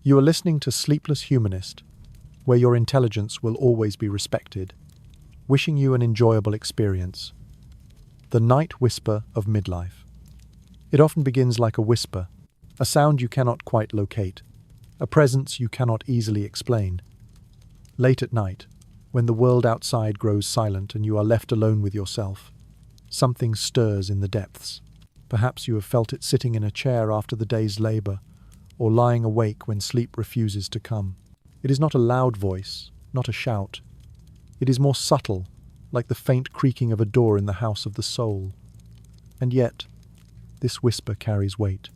You are listening to Sleepless Humanist, where your intelligence will always be respected. Wishing you an enjoyable experience. The night whisper of midlife. It often begins like a whisper, a sound you cannot quite locate, a presence you cannot easily explain. Late at night, when the world outside grows silent and you are left alone with yourself, something stirs in the depths. Perhaps you have felt it sitting in a chair after the day's labor, or lying awake when sleep refuses to come. It is not a loud voice, not a shout. It is more subtle, like the faint creaking of a door in the house of the soul. And yet, this whisper carries weight.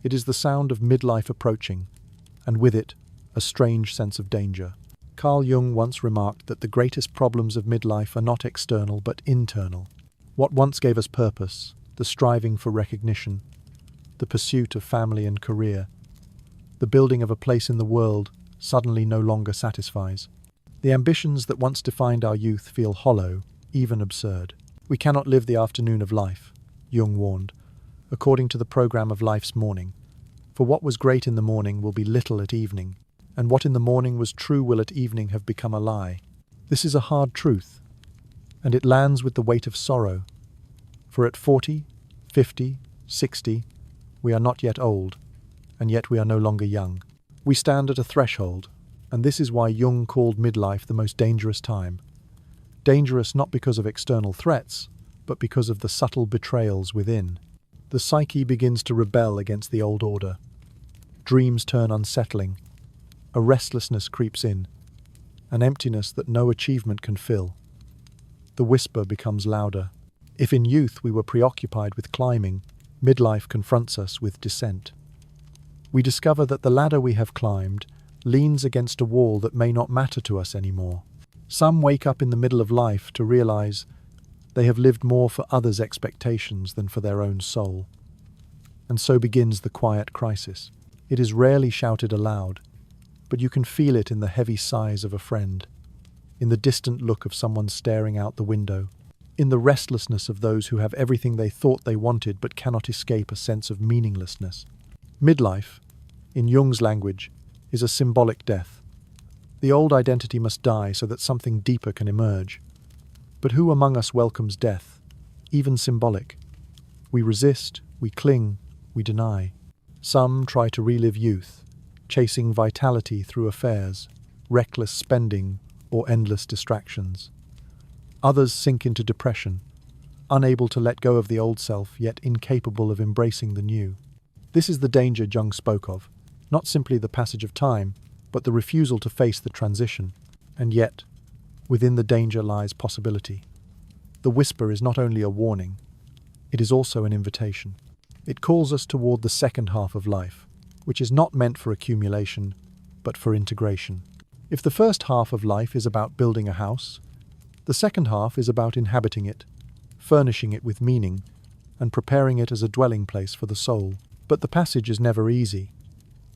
It is the sound of midlife approaching, and with it, a strange sense of danger. Carl Jung once remarked that the greatest problems of midlife are not external but internal. What once gave us purpose, the striving for recognition, the pursuit of family and career, the building of a place in the world, suddenly no longer satisfies. The ambitions that once defined our youth feel hollow, even absurd. We cannot live the afternoon of life, Jung warned, according to the program of life's morning. For what was great in the morning will be little at evening, and what in the morning was true will at evening have become a lie. This is a hard truth, and it lands with the weight of sorrow. For at 40, 50, 60, we are not yet old, and yet we are no longer young. We stand at a threshold, and this is why Jung called midlife the most dangerous time. Dangerous not because of external threats, but because of the subtle betrayals within. The psyche begins to rebel against the old order. Dreams turn unsettling. A restlessness creeps in, an emptiness that no achievement can fill. The whisper becomes louder. If in youth we were preoccupied with climbing, midlife confronts us with descent. We discover that the ladder we have climbed leans against a wall that may not matter to us anymore. Some wake up in the middle of life to realize they have lived more for others' expectations than for their own soul. And so begins the quiet crisis. It is rarely shouted aloud, but you can feel it in the heavy sighs of a friend, in the distant look of someone staring out the window, in the restlessness of those who have everything they thought they wanted but cannot escape a sense of meaninglessness. Midlife, in Jung's language, is a symbolic death. The old identity must die so that something deeper can emerge. But who among us welcomes death, even symbolic? We resist, we cling, we deny. Some try to relive youth, chasing vitality through affairs, reckless spending, or endless distractions. Others sink into depression, unable to let go of the old self, yet incapable of embracing the new. This is the danger Jung spoke of, not simply the passage of time, but the refusal to face the transition. And yet, within the danger lies possibility. The whisper is not only a warning, it is also an invitation. It calls us toward the second half of life, which is not meant for accumulation, but for integration. If the first half of life is about building a house, the second half is about inhabiting it, furnishing it with meaning, and preparing it as a dwelling place for the soul. But the passage is never easy.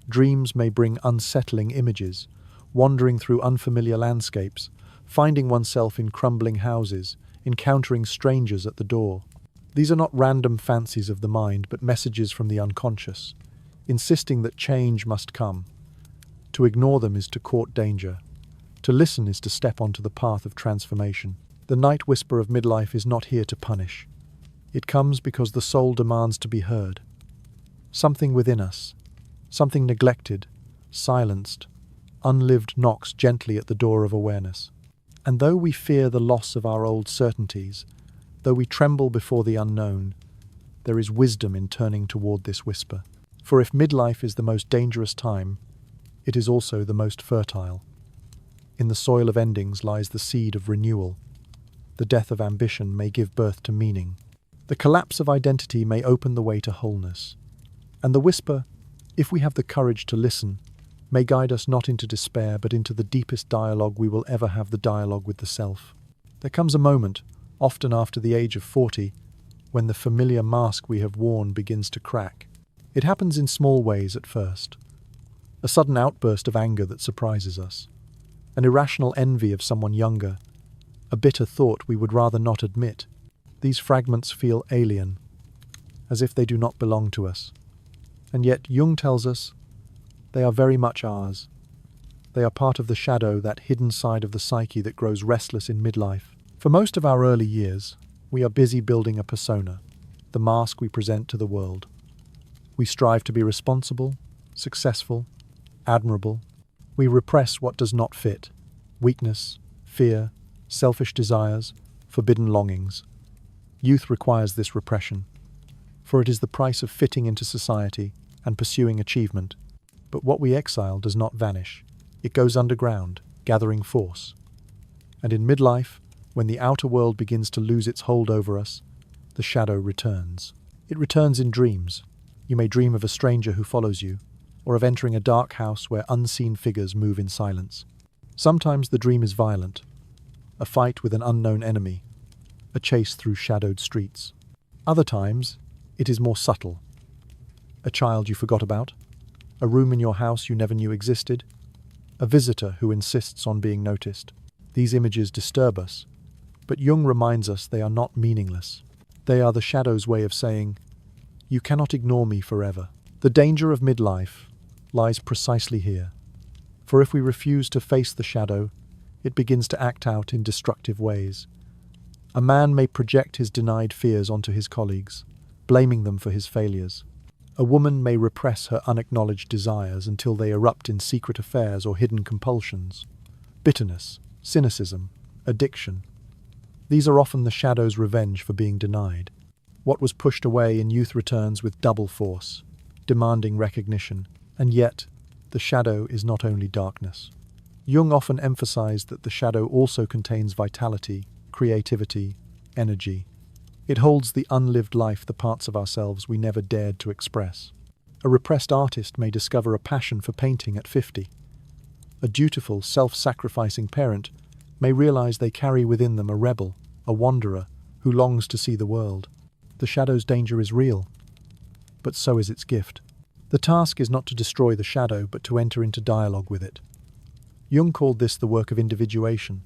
Dreams may bring unsettling images, wandering through unfamiliar landscapes, finding oneself in crumbling houses, encountering strangers at the door. These are not random fancies of the mind, but messages from the unconscious, insisting that change must come. To ignore them is to court danger. To listen is to step onto the path of transformation. The night whisper of midlife is not here to punish. It comes because the soul demands to be heard. Something within us, something neglected, silenced, unlived knocks gently at the door of awareness. And though we fear the loss of our old certainties, though we tremble before the unknown, there is wisdom in turning toward this whisper. For if midlife is the most dangerous time, it is also the most fertile. In the soil of endings lies the seed of renewal. The death of ambition may give birth to meaning. The collapse of identity may open the way to wholeness. And the whisper, if we have the courage to listen, may guide us not into despair, but into the deepest dialogue we will ever have, the dialogue with the self. There comes a moment, often after the age of 40, when the familiar mask we have worn begins to crack. It happens in small ways at first. A sudden outburst of anger that surprises us. An irrational envy of someone younger. A bitter thought we would rather not admit. These fragments feel alien, as if they do not belong to us. And yet Jung tells us, They are very much ours. They are part of the shadow, that hidden side of the psyche that grows restless in midlife. For most of our early years, we are busy building a persona, the mask we present to the world. We strive to be responsible, successful, admirable. We repress what does not fit: weakness, fear, selfish desires, forbidden longings. Youth requires this repression, for it is the price of fitting into society and pursuing achievement. But what we exile does not vanish. It goes underground, gathering force. And in midlife, when the outer world begins to lose its hold over us, the shadow returns. It returns in dreams. You may dream of a stranger who follows you, or of entering a dark house where unseen figures move in silence. Sometimes the dream is violent, a fight with an unknown enemy, a chase through shadowed streets. Other times, it is more subtle. A child you forgot about, a room in your house you never knew existed, a visitor who insists on being noticed. These images disturb us, but Jung reminds us they are not meaningless. They are the shadow's way of saying, "You cannot ignore me forever." The danger of midlife lies precisely here. For if we refuse to face the shadow, it begins to act out in destructive ways. A man may project his denied fears onto his colleagues, blaming them for his failures. A woman may repress her unacknowledged desires until they erupt in secret affairs or hidden compulsions. Bitterness, cynicism, addiction. These are often the shadow's revenge for being denied. What was pushed away in youth returns with double force, demanding recognition. And yet, the shadow is not only darkness. Jung often emphasized that the shadow also contains vitality, creativity, energy. It holds the unlived life, the parts of ourselves we never dared to express. A repressed artist may discover a passion for painting at 50. A dutiful, self-sacrificing parent may realize they carry within them a rebel, a wanderer, who longs to see the world. The shadow's danger is real, but so is its gift. The task is not to destroy the shadow, but to enter into dialogue with it. Jung called this the work of individuation,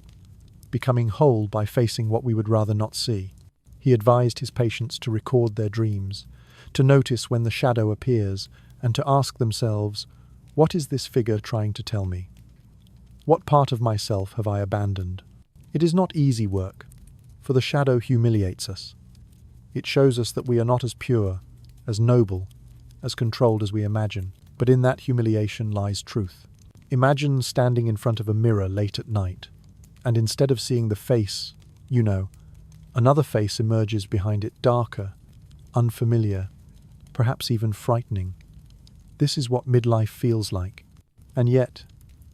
becoming whole by facing what we would rather not see. He advised his patients to record their dreams, to notice when the shadow appears, and to ask themselves, what is this figure trying to tell me? What part of myself have I abandoned? It is not easy work, for the shadow humiliates us. It shows us that we are not as pure, as noble, as controlled as we imagine, but in that humiliation lies truth. Imagine standing in front of a mirror late at night, and instead of seeing the face, another face emerges behind it, darker, unfamiliar, perhaps even frightening. This is what midlife feels like. And yet,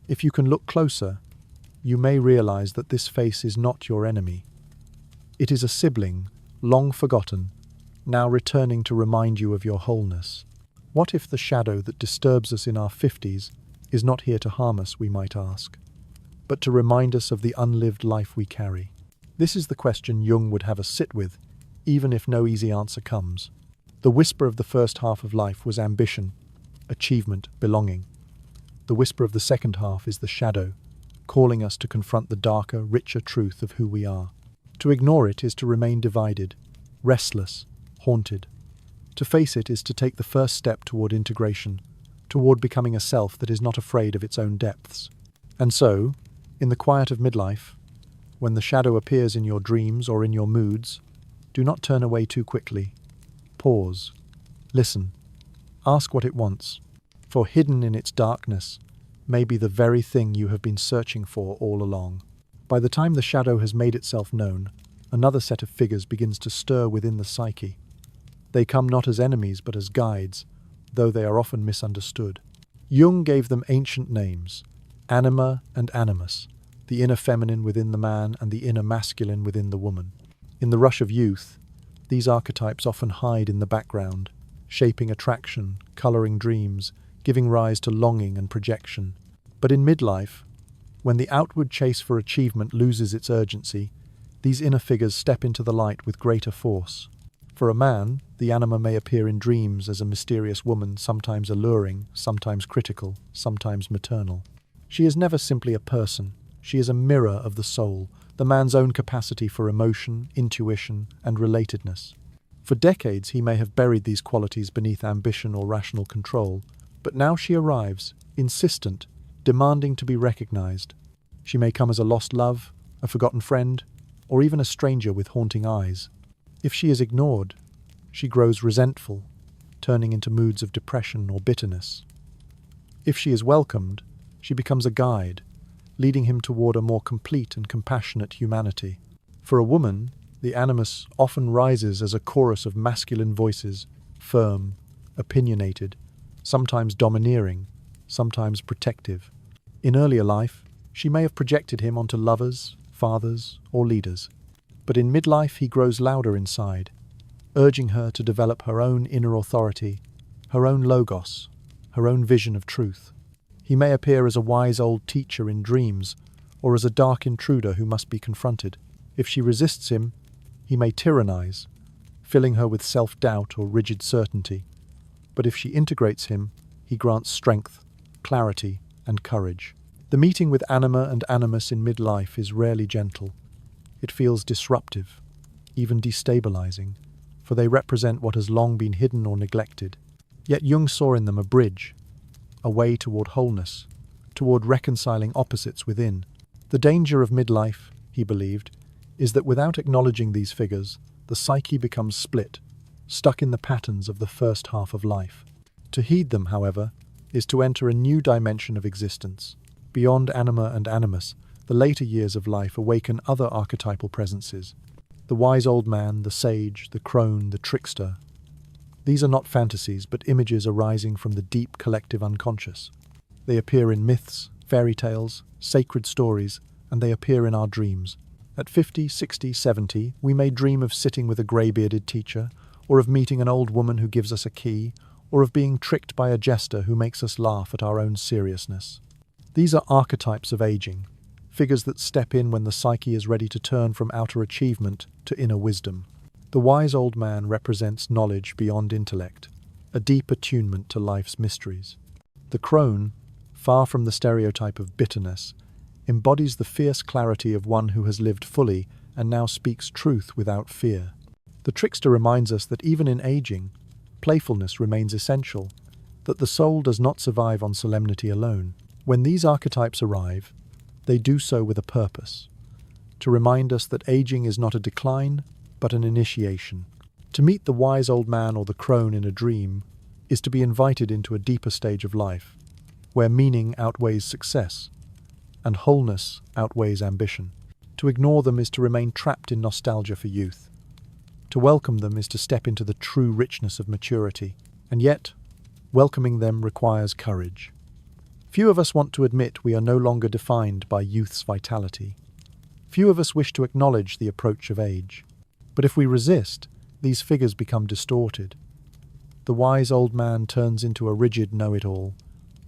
if you can look closer, you may realize that this face is not your enemy. It is a sibling, long forgotten, now returning to remind you of your wholeness. What if the shadow that disturbs us in our 50s is not here to harm us, we might ask, but to remind us of the unlived life we carry? This is the question Jung would have us sit with, even if no easy answer comes. The whisper of the first half of life was ambition, achievement, belonging. The whisper of the second half is the shadow, calling us to confront the darker, richer truth of who we are. To ignore it is to remain divided, restless, haunted. To face it is to take the first step toward integration, toward becoming a self that is not afraid of its own depths. And so, in the quiet of midlife, when the shadow appears in your dreams or in your moods, do not turn away too quickly. Pause. Listen. Ask what it wants, for hidden in its darkness may be the very thing you have been searching for all along. By the time the shadow has made itself known, another set of figures begins to stir within the psyche. They come not as enemies but as guides, though they are often misunderstood. Jung gave them ancient names, anima and animus, the inner feminine within the man and the inner masculine within the woman. In the rush of youth, these archetypes often hide in the background, shaping attraction, coloring dreams, giving rise to longing and projection. But in midlife, when the outward chase for achievement loses its urgency, these inner figures step into the light with greater force. For a man, the anima may appear in dreams as a mysterious woman, sometimes alluring, sometimes critical, sometimes maternal. She is never simply a person. She is a mirror of the soul, the man's own capacity for emotion, intuition, and relatedness. For decades he may have buried these qualities beneath ambition or rational control, but now she arrives, insistent, demanding to be recognized. She may come as a lost love, a forgotten friend, or even a stranger with haunting eyes. If she is ignored, she grows resentful, turning into moods of depression or bitterness. If she is welcomed, she becomes a guide, leading him toward a more complete and compassionate humanity. For a woman, the animus often rises as a chorus of masculine voices, firm, opinionated, sometimes domineering, sometimes protective. In earlier life, she may have projected him onto lovers, fathers, or leaders. But in midlife, he grows louder inside, urging her to develop her own inner authority, her own logos, her own vision of truth. He may appear as a wise old teacher in dreams, or as a dark intruder who must be confronted. If she resists him, he may tyrannize, filling her with self-doubt or rigid certainty. But if she integrates him, he grants strength, clarity, and courage. The meeting with anima and animus in midlife is rarely gentle. It feels disruptive, even destabilizing, for they represent what has long been hidden or neglected. Yet Jung saw in them a bridge, a way toward wholeness, toward reconciling opposites within. The danger of midlife, he believed, is that without acknowledging these figures, the psyche becomes split, stuck in the patterns of the first half of life. To heed them, however, is to enter a new dimension of existence. Beyond anima and animus, the later years of life awaken other archetypal presences. The wise old man, the sage, the crone, the trickster. These are not fantasies, but images arising from the deep collective unconscious. They appear in myths, fairy tales, sacred stories, and they appear in our dreams. At 50, 60, 70, we may dream of sitting with a grey-bearded teacher, or of meeting an old woman who gives us a key, or of being tricked by a jester who makes us laugh at our own seriousness. These are archetypes of aging, figures that step in when the psyche is ready to turn from outer achievement to inner wisdom. The wise old man represents knowledge beyond intellect, a deep attunement to life's mysteries. The crone, far from the stereotype of bitterness, embodies the fierce clarity of one who has lived fully and now speaks truth without fear. The trickster reminds us that even in aging, playfulness remains essential, that the soul does not survive on solemnity alone. When these archetypes arrive, they do so with a purpose, to remind us that aging is not a decline, but an initiation. To meet the wise old man or the crone in a dream is to be invited into a deeper stage of life, where meaning outweighs success, and wholeness outweighs ambition. To ignore them is to remain trapped in nostalgia for youth. To welcome them is to step into the true richness of maturity, and yet, welcoming them requires courage. Few of us want to admit we are no longer defined by youth's vitality. Few of us wish to acknowledge the approach of age. But if we resist, these figures become distorted. The wise old man turns into a rigid know-it-all,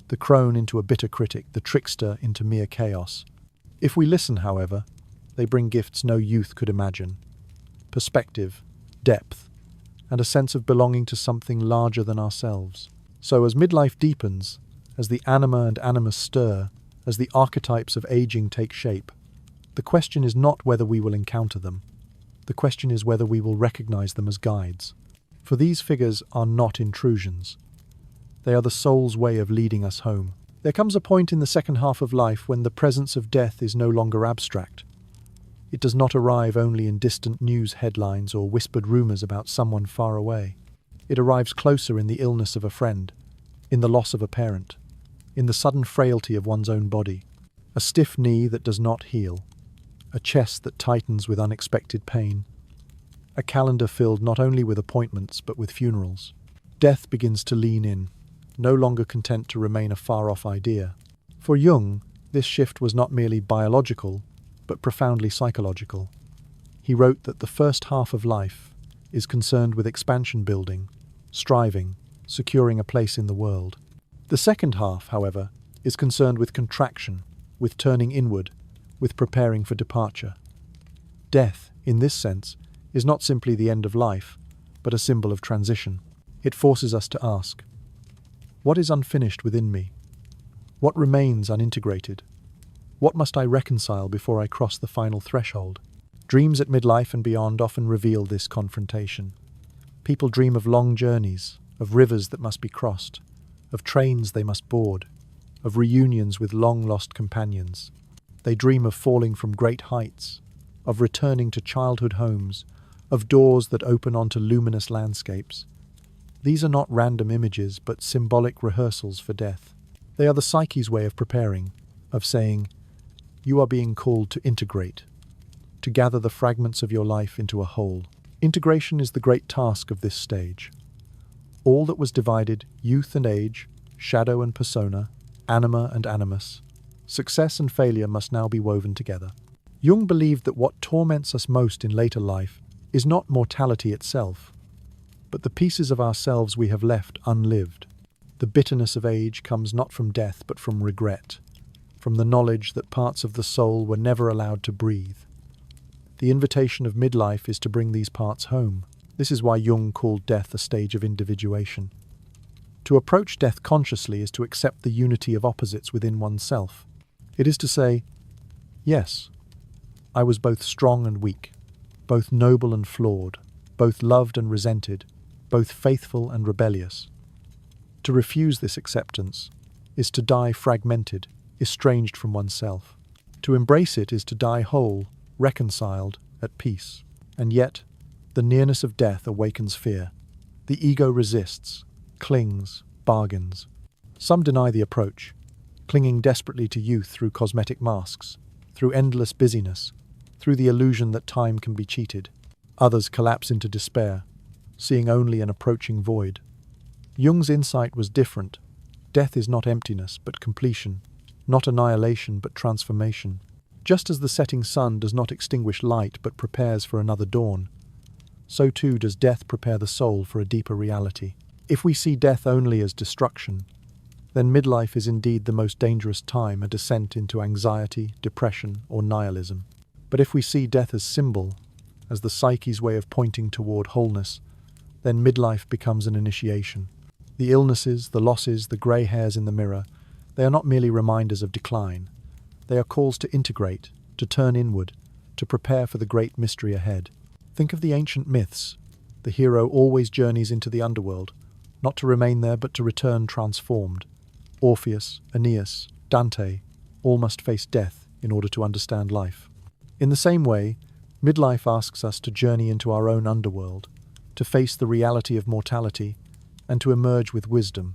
the crone into a bitter critic, the trickster into mere chaos. If we listen, however, they bring gifts no youth could imagine: perspective, depth, and a sense of belonging to something larger than ourselves. So as midlife deepens, as the anima and animus stir, as the archetypes of aging take shape, the question is not whether we will encounter them. The question is whether we will recognize them as guides. For these figures are not intrusions. They are the soul's way of leading us home. There comes a point in the second half of life when the presence of death is no longer abstract. It does not arrive only in distant news headlines or whispered rumors about someone far away. It arrives closer in the illness of a friend, in the loss of a parent, in the sudden frailty of one's own body, a stiff knee that does not heal, a chest that tightens with unexpected pain, a calendar filled not only with appointments but with funerals. Death begins to lean in, no longer content to remain a far-off idea. For Jung, this shift was not merely biological, but profoundly psychological. He wrote that the first half of life is concerned with expansion building, striving, securing a place in the world. The second half, however, is concerned with contraction, with turning inward, with preparing for departure. Death, in this sense, is not simply the end of life, but a symbol of transition. It forces us to ask, what is unfinished within me? What remains unintegrated? What must I reconcile before I cross the final threshold? Dreams at midlife and beyond often reveal this confrontation. People dream of long journeys, of rivers that must be crossed, of trains they must board, of reunions with long-lost companions. They dream of falling from great heights, of returning to childhood homes, of doors that open onto luminous landscapes. These are not random images, but symbolic rehearsals for death. They are the psyche's way of preparing, of saying, you are being called to integrate, to gather the fragments of your life into a whole. Integration is the great task of this stage. All that was divided, youth and age, shadow and persona, anima and animus, success and failure must now be woven together. Jung believed that what torments us most in later life is not mortality itself, but the pieces of ourselves we have left unlived. The bitterness of age comes not from death but from regret, from the knowledge that parts of the soul were never allowed to breathe. The invitation of midlife is to bring these parts home. This is why Jung called death a stage of individuation. To approach death consciously is to accept the unity of opposites within oneself. It is to say, yes, I was both strong and weak, both noble and flawed, both loved and resented, both faithful and rebellious. To refuse this acceptance is to die fragmented, estranged from oneself. To embrace it is to die whole, reconciled, at peace. And yet, the nearness of death awakens fear. The ego resists, clings, bargains. Some deny the approach, clinging desperately to youth through cosmetic masks, through endless busyness, through the illusion that time can be cheated. Others collapse into despair, seeing only an approaching void. Jung's insight was different. Death is not emptiness, but completion, not annihilation, but transformation. Just as the setting sun does not extinguish light, but prepares for another dawn, so too does death prepare the soul for a deeper reality. If we see death only as destruction, then midlife is indeed the most dangerous time, a descent into anxiety, depression, or nihilism. But if we see death as symbol, as the psyche's way of pointing toward wholeness, then midlife becomes an initiation. The illnesses, the losses, the grey hairs in the mirror, they are not merely reminders of decline. They are calls to integrate, to turn inward, to prepare for the great mystery ahead. Think of the ancient myths. The hero always journeys into the underworld, not to remain there but to return transformed. Orpheus, Aeneas, Dante, all must face death in order to understand life. In the same way, midlife asks us to journey into our own underworld, to face the reality of mortality, and to emerge with wisdom.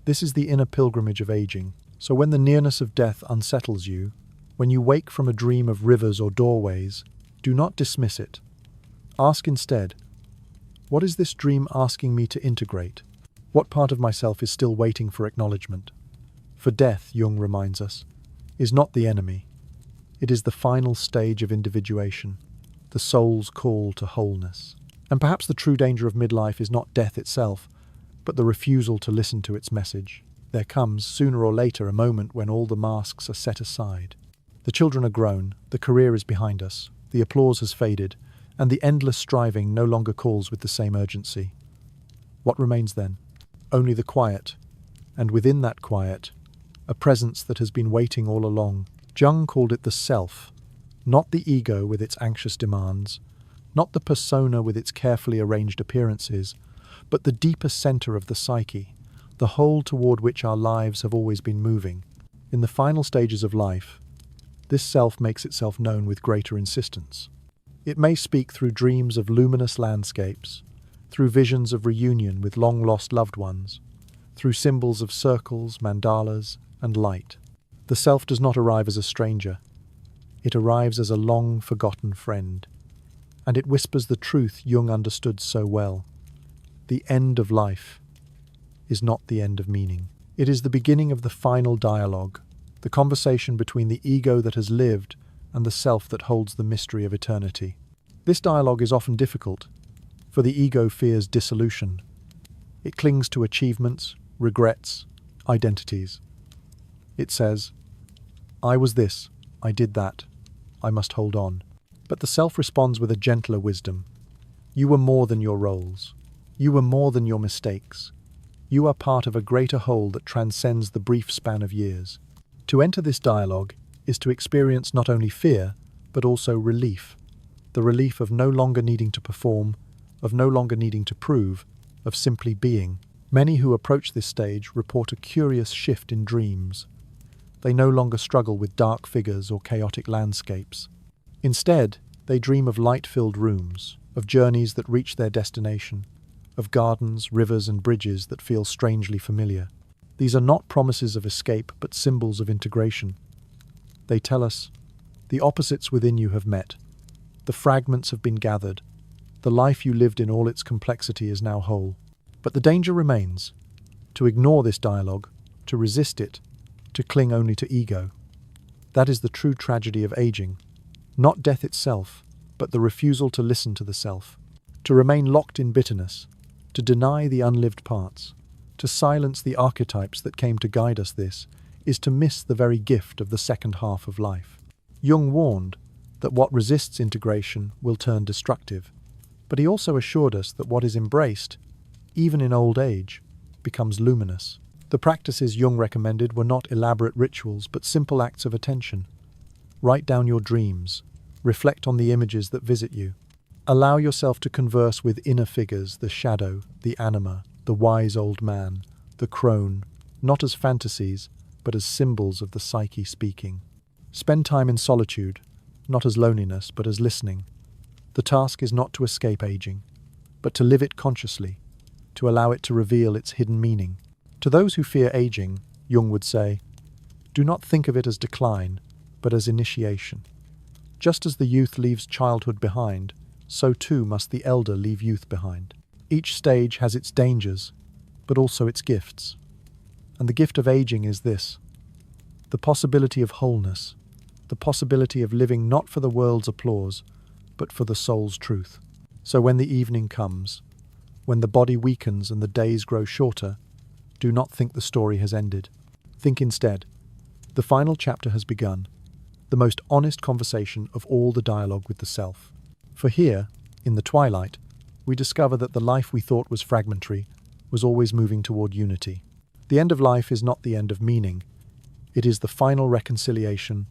This is the inner pilgrimage of aging. So when the nearness of death unsettles you, when you wake from a dream of rivers or doorways, do not dismiss it. Ask instead, what is this dream asking me to integrate? What part of myself is still waiting for acknowledgement? For death, Jung reminds us, is not the enemy. It is the final stage of individuation, the soul's call to wholeness. And perhaps the true danger of midlife is not death itself, but the refusal to listen to its message. There comes, sooner or later, a moment when all the masks are set aside. The children are grown, the career is behind us, the applause has faded, and the endless striving no longer calls with the same urgency. What remains then? Only the quiet, and within that quiet, a presence that has been waiting all along. Jung called it the self, not the ego with its anxious demands, not the persona with its carefully arranged appearances, but the deeper center of the psyche, the whole toward which our lives have always been moving. In the final stages of life, this self makes itself known with greater insistence. It may speak through dreams of luminous landscapes, through visions of reunion with long-lost loved ones, through symbols of circles, mandalas, and light. The self does not arrive as a stranger. It arrives as a long-forgotten friend, and it whispers the truth Jung understood so well. The end of life is not the end of meaning. It is the beginning of the final dialogue, the conversation between the ego that has lived and the self that holds the mystery of eternity. This dialogue is often difficult, for the ego fears dissolution. It clings to achievements, regrets, identities. It says, I was this, I did that, I must hold on. But the self responds with a gentler wisdom. You were more than your roles. You were more than your mistakes. You are part of a greater whole that transcends the brief span of years. To enter this dialogue is to experience not only fear, but also relief. The relief of no longer needing to perform, of no longer needing to prove, of simply being. Many who approach this stage report a curious shift in dreams. They no longer struggle with dark figures or chaotic landscapes. Instead, they dream of light-filled rooms, of journeys that reach their destination, of gardens, rivers, and bridges that feel strangely familiar. These are not promises of escape, but symbols of integration. They tell us, the opposites within you have met. The fragments have been gathered. The life you lived in all its complexity is now whole. But the danger remains. To ignore this dialogue, to resist it, to cling only to ego. That is the true tragedy of aging. Not death itself, but the refusal to listen to the self. To remain locked in bitterness, to deny the unlived parts, to silence the archetypes that came to guide us, this is to miss the very gift of the second half of life. Jung warned that what resists integration will turn destructive, but he also assured us that what is embraced, even in old age, becomes luminous. The practices Jung recommended were not elaborate rituals, but simple acts of attention. Write down your dreams, reflect on the images that visit you. Allow yourself to converse with inner figures, the shadow, the anima, the wise old man, the crone, not as fantasies, but as symbols of the psyche speaking. Spend time in solitude, not as loneliness, but as listening. The task is not to escape aging, but to live it consciously, to allow it to reveal its hidden meaning. To those who fear aging, Jung would say, do not think of it as decline, but as initiation. Just as the youth leaves childhood behind, so too must the elder leave youth behind. Each stage has its dangers, but also its gifts. And the gift of aging is this: the possibility of wholeness, the possibility of living not for the world's applause, but for the soul's truth. So when the evening comes, when the body weakens and the days grow shorter, do not think the story has ended. Think instead, the final chapter has begun, the most honest conversation of all the dialogue with the self. For here, in the twilight, we discover that the life we thought was fragmentary was always moving toward unity. The end of life is not the end of meaning. It is the final reconciliation,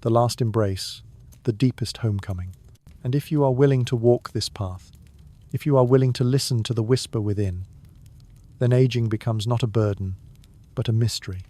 the last embrace, the deepest homecoming. And if you are willing to walk this path, if you are willing to listen to the whisper within, then aging becomes not a burden, but a mystery.